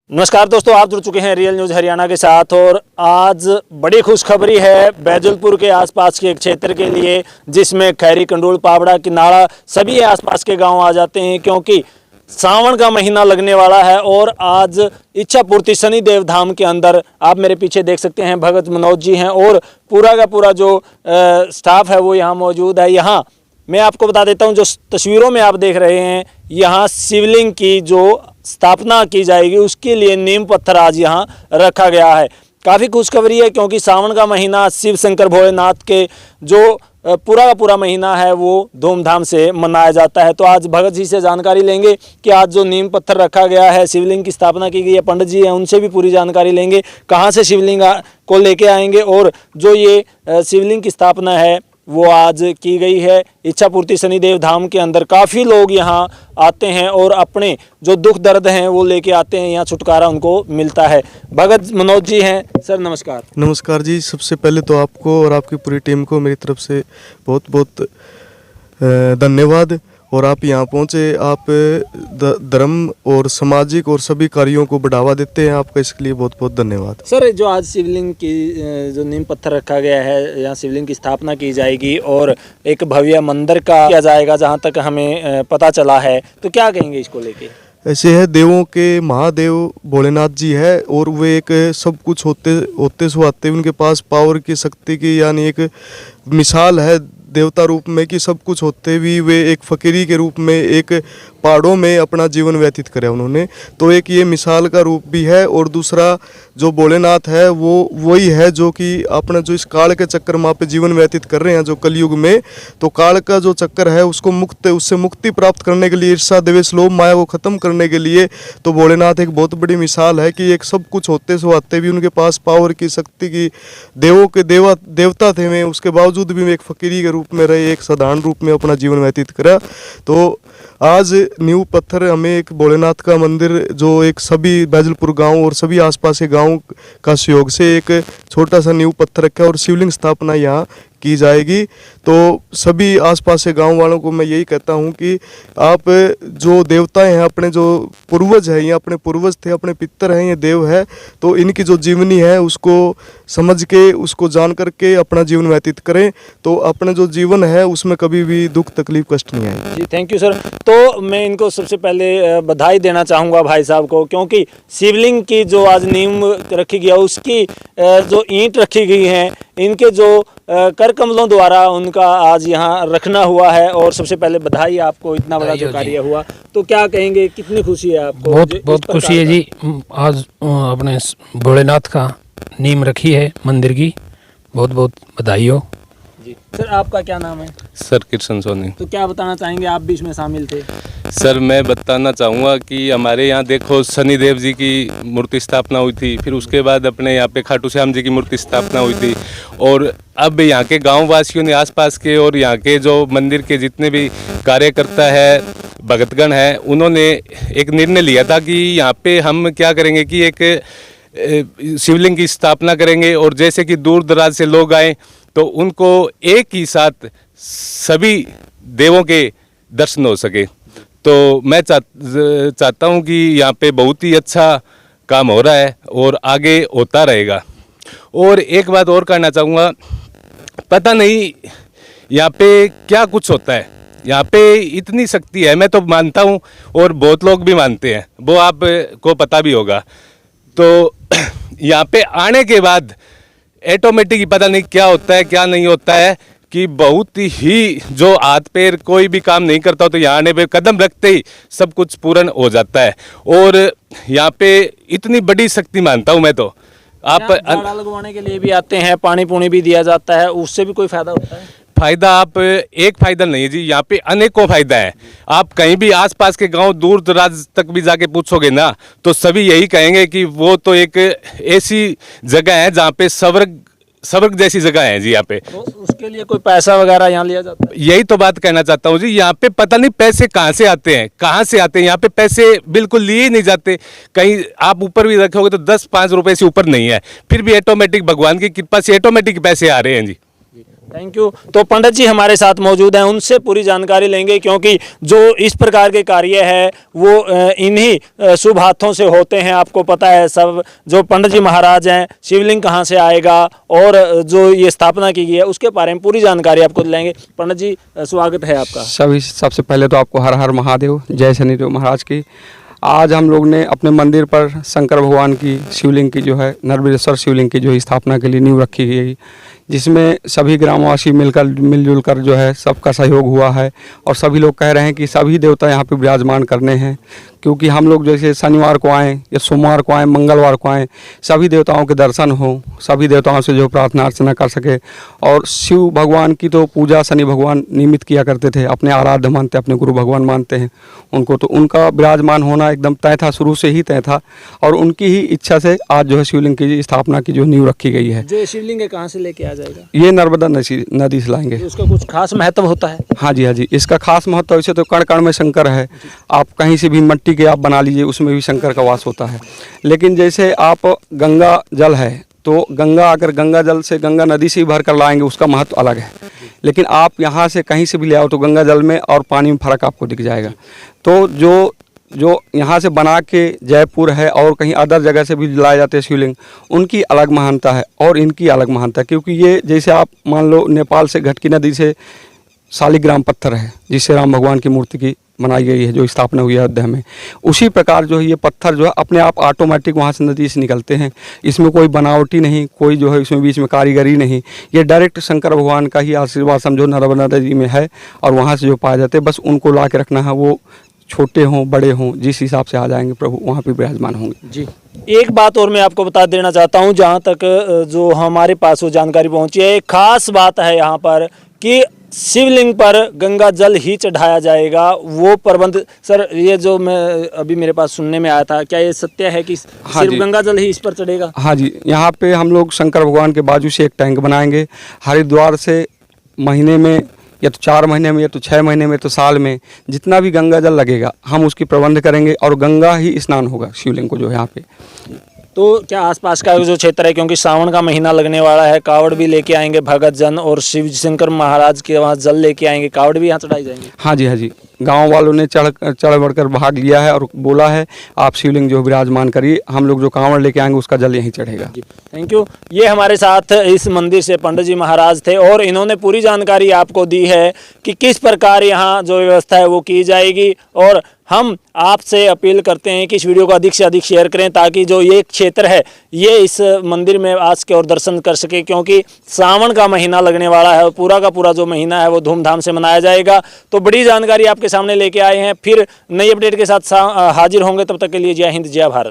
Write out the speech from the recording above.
नमस्कार दोस्तों, आप जुड़ चुके हैं रियल न्यूज़ हरियाणा के साथ। और आज बड़ी खुशखबरी है बैजलपुर के आसपास के क्षेत्र के लिए, जिसमें खैरी, कंडोल, पावड़ा, किनाड़ा सभी आसपास के गांव आ जाते हैं, क्योंकि सावन का महीना लगने वाला है। और आज इच्छा पूर्ति शनिदेव धाम के अंदर आप मेरे पीछे देख सकते हैं, भगत मनोज जी हैं और पूरा का पूरा जो स्टाफ है वो यहाँ मौजूद है। यहाँ मैं आपको बता देता हूँ, जो तस्वीरों में आप देख रहे हैं, यहाँ शिवलिंग की जो स्थापना की जाएगी उसके लिए नीम पत्थर आज यहाँ रखा गया है। काफ़ी खुशखबरी है, क्योंकि सावन का महीना शिव शंकर भोलेनाथ के जो पूरा का पूरा महीना है वो धूमधाम से मनाया जाता है। तो आज भगत जी से जानकारी लेंगे कि आज जो नीम पत्थर रखा गया है, शिवलिंग की स्थापना की गई है, पंडित जी हैं उनसे भी पूरी जानकारी लेंगे, कहाँ से शिवलिंग को लेके आएंगे। और जो ये शिवलिंग की स्थापना है वो आज की गई है इच्छा पूर्ति शनिदेव धाम के अंदर। काफ़ी लोग यहाँ आते हैं और अपने जो दुख दर्द हैं वो लेके आते हैं, यहाँ छुटकारा उनको मिलता है। भगत मनोज जी हैं सर, नमस्कार। नमस्कार जी। सबसे पहले तो आपको और आपकी पूरी टीम को मेरी तरफ से बहुत बहुत धन्यवाद। और आप यहाँ पहुँचे, आप धर्म और सामाजिक और सभी कार्यों को बढ़ावा देते हैं, आपका इसके लिए बहुत बहुत धन्यवाद। सर, जो आज शिवलिंग की जो नीम पत्थर रखा गया है, यहाँ शिवलिंग की स्थापना की जाएगी और एक भव्य मंदिर का किया जाएगा जहाँ तक हमें पता चला है, तो क्या कहेंगे इसको लेके? ऐसे है, देवों के महादेव भोलेनाथ जी है और वे एक सब कुछ होते सुहाते उनके पास पावर की, शक्ति की, यानी एक मिसाल है देवता रूप में कि सब कुछ होते भी वे एक फकीरी के रूप में एक पहाड़ों में अपना जीवन व्यतीत करा उन्होंने। तो एक ये मिसाल का रूप भी है। और दूसरा जो भोलेनाथ है वो वही है जो कि अपना जो इस काल के चक्कर में पे जीवन व्यतीत कर रहे हैं, जो कलयुग में। तो काल का जो चक्कर है उससे मुक्ति प्राप्त करने के लिए, ईर्षा द्वेष लोभ माया को खत्म करने के लिए तो भोलेनाथ एक बहुत बड़ी मिसाल है कि एक सब कुछ होते सुहाते भी उनके पास पावर की, शक्ति की, देवों के देवता थे वे, उसके बावजूद भी एक फकीरी के रूप में रहे, एक साधारण रूप में अपना जीवन व्यतीत करा। तो आज नींव पत्थर हमें एक भोलेनाथ का मंदिर, जो एक सभी बैजलपुर गांव और सभी आसपास के गांव का सहयोग से एक छोटा सा नींव पत्थर रखा है और शिवलिंग स्थापना यहाँ की जाएगी। तो सभी आसपास के गांव वालों को मैं यही कहता हूं कि आप जो देवताएं हैं, अपने जो पूर्वज हैं, ये अपने पूर्वज थे, अपने पितर हैं, ये देव है, तो इनकी जो जीवनी है उसको समझ के, उसको जान करके अपना जीवन व्यतीत करें, तो अपना जो जीवन है उसमें कभी भी दुख तकलीफ कष्ट नहीं आए। जी, थैंक यू सर। तो मैं इनको सबसे पहले बधाई देना चाहूँगा भाई साहब को, क्योंकि शिवलिंग की जो आज नींव रखी गई है उसकी जो ईंट रखी गई हैं, इनके जो कर कमलों द्वारा उनका आज यहाँ रखना हुआ है। और सबसे पहले बधाई आपको, इतना बड़ा जो कार्य हुआ। तो क्या कहेंगे, कितनी खुशी है आपको? बहुत खुशी है जी। आज अपने भोलेनाथ का नींव रखी है मंदिर की, बहुत बहुत बधाई हो जी। सर, आपका क्या नाम है? सर कृष्ण सोनी। तो क्या बताना चाहेंगे, आप भी इसमें शामिल थे? सर, मैं बताना चाहूँगा कि हमारे यहाँ देखो शनिदेव जी की मूर्ति स्थापना हुई थी, फिर उसके बाद अपने यहाँ पे खाटू श्याम जी की मूर्ति स्थापना हुई थी। और अब यहाँ के गाँव वासियों ने, आसपास के और यहाँ के जो मंदिर के जितने भी कार्यकर्ता है, भगतगण हैं, उन्होंने एक निर्णय लिया था कि यहाँ पे हम क्या करेंगे कि एक शिवलिंग की स्थापना करेंगे, और जैसे कि दूर दराज से लोग आए तो उनको एक ही साथ सभी देवों के दर्शन हो सके। तो मैं चाहता हूँ कि यहाँ पे बहुत ही अच्छा काम हो रहा है और आगे होता रहेगा। और एक बात और कहना चाहूँगा, पता नहीं यहाँ पे क्या कुछ होता है, यहाँ पे इतनी शक्ति है, मैं तो मानता हूँ और बहुत लोग भी मानते हैं, वो आपको पता भी होगा। तो यहाँ पे आने के बाद ऑटोमेटिक पता नहीं क्या होता है क्या नहीं होता है, कि बहुत ही जो हाथ पैर कोई भी काम नहीं करता हो तो यहाँ आने पे कदम रखते ही सब कुछ पूर्ण हो जाता है। और यहाँ पे इतनी बड़ी शक्ति मानता हूँ मैं। तो आप झाड़ा लगवाने के लिए भी आते हैं, पानी पुनी भी दिया जाता है, उससे भी कोई फायदा होता है? फायदा आप एक फायदा नहीं है जी, यहाँ पे अनेकों फायदा है। आप कहीं भी आसपास के गांव दूर दराज तक भी जाके पूछोगे ना, तो सभी यही कहेंगे कि वो तो एक ऐसी जगह है जहाँ पे स्वर्ग जैसी जगह है जी। यहाँ पे तो उसके लिए कोई पैसा वगैरह यहाँ लिया जाता है? यही तो बात कहना चाहता हूँ जी। यहाँ पे पता नहीं पैसे कहाँ से आते हैं, यहाँ पे पैसे बिल्कुल लिए नहीं जाते। कहीं आप ऊपर भी रखोगे तो 10-5 रुपए से ऊपर नहीं है, फिर भी ऑटोमेटिक भगवान की कृपा से ऑटोमेटिक पैसे आ रहे हैं जी। Thank you. तो पंडित जी हमारे साथ मौजूद हैं, उनसे पूरी जानकारी लेंगे, क्योंकि जो इस प्रकार के कार्य है वो इन्हीं शुभ हाथों से होते हैं। आपको पता है सब, जो पंडित जी महाराज हैं, शिवलिंग कहाँ से आएगा और जो ये स्थापना की गई है उसके बारे में पूरी जानकारी आपको दिलाएंगे। पंडित जी स्वागत है आपका। सबसे पहले तो आपको हर हर महादेव, जय शनिदेव महाराज की। आज हम लोग ने अपने मंदिर पर शंकर भगवान की शिवलिंग की जो है, नरबीरेश्वर शिवलिंग की जो स्थापना के लिए नींव रखी गई, जिसमें सभी ग्रामवासी मिलजुल कर जो है सबका सहयोग हुआ है। और सभी लोग कह रहे हैं कि सभी देवता यहाँ पे विराजमान करने हैं, क्योंकि हम लोग जैसे शनिवार को आएँ या सोमवार को आएँ, मंगलवार को आएँ, सभी देवताओं के दर्शन हो, सभी देवताओं से जो प्रार्थना अर्चना कर सके। और शिव भगवान की तो पूजा शनि भगवान नियमित किया करते थे, अपने आराध्य मानते, अपने गुरु भगवान मानते हैं उनको, तो उनका विराजमान होना एकदम तय था, शुरू से ही तय था। और उनकी ही इच्छा से आज जो है शिवलिंग की स्थापना की जो नींव रखी गई है। जो शिवलिंग है कहाँ से लेके आ जाएगा? ये नर्मदा नदी से लाएंगे। उसका कुछ खास महत्व होता है? हाँ जी, हाँ जी, इसका खास महत्व वैसे तो कण कण में शंकर है। आप कहीं से भी मिट्टी के आप बना लीजिए, उसमें भी शंकर का वास होता है। लेकिन जैसे आप गंगा जल है, तो गंगा अगर गंगा जल से गंगा नदी से ही भर कर लाएंगे, उसका महत्व अलग है। लेकिन आप यहाँ से कहीं से भी ले आओ तो गंगा जल में और पानी में फ़र्क आपको दिख जाएगा। तो जो यहाँ से बना के जयपुर है और कहीं अदर जगह से भी लाए जाते हैं शिवलिंग, उनकी अलग महानता है और इनकी अलग महानता है। क्योंकि ये जैसे आप मान लो नेपाल से घटकी नदी से शालिग्राम पत्थर है, जिससे राम भगवान की मूर्ति की बनाई गई है, जो स्थापना हुई है अयोध्या में, उसी प्रकार जो है ये पत्थर जो है अपने आप ऑटोमेटिक वहाँ से नदी से निकलते हैं। इसमें कोई बनावटी नहीं, कोई जो है इसमें बीच में कारीगरी नहीं, ये डायरेक्ट शंकर भगवान का ही आशीर्वाद समझो नर्मदा नदी में है। और वहाँ से जो पाए जाते हैं, बस उनको ला के रखना है, वो छोटे हों बड़े हों, जिस हिसाब से आ जाएंगे प्रभु वहाँ पे विराजमान होंगे। जी, एक बात और मैं आपको बता देना चाहता हूँ, जहाँ तक जो हमारे पास वो जानकारी पहुँची है, एक खास बात है यहाँ पर कि शिवलिंग पर गंगा जल ही चढ़ाया जाएगा। वो प्रबंध सर, ये जो मैं अभी मेरे पास सुनने में आया था, क्या ये सत्य है कि हाँ सिर्फ जी, गंगा जल ही इस पर चढ़ेगा? हाँ जी, यहाँ पे हम लोग शंकर भगवान के बाजू से एक टैंक बनाएंगे। हरिद्वार से महीने में या तो 4 महीने में या तो 6 महीने में तो साल में जितना भी गंगा जल लगेगा हम उसकी प्रबंध करेंगे, और गंगा ही स्नान होगा शिवलिंग को जो है यहाँ पे। तो क्या आसपास का जो क्षेत्र है, क्योंकि सावन का महीना लगने वाला है, कावड़ भी लेके आएंगे भगत जन और शिव शंकर महाराज के वहाँ जल लेके आएंगे, कावड़ भी यहाँ चढ़ाई जाएंगे? हाँ जी, हाँ जी, गांव वालों ने चढ़ बढ़कर भाग लिया है और बोला है आप शिवलिंग जो विराजमान करिए, हम लोग जो कांवड़ लेके आएंगे उसका जल यहीं चढ़ेगा। Thank you. ये हमारे साथ इस मंदिर से पंडित जी महाराज थे और इन्होंने पूरी जानकारी आपको दी है कि किस प्रकार यहाँ जो व्यवस्था है वो की जाएगी। और हम आपसे अपील करते हैं कि इस वीडियो को अधिक से अधिक शेयर करें, ताकि जो ये क्षेत्र है ये इस मंदिर में आज के और दर्शन कर सके, क्योंकि सावन का महीना लगने वाला है, पूरा का पूरा जो महीना है वो धूमधाम से मनाया जाएगा। तो बड़ी जानकारी आपके सामने लेके आए हैं, फिर नई अपडेट के साथ हाजिर होंगे। तब तक के लिए जय हिंद, जय भारत।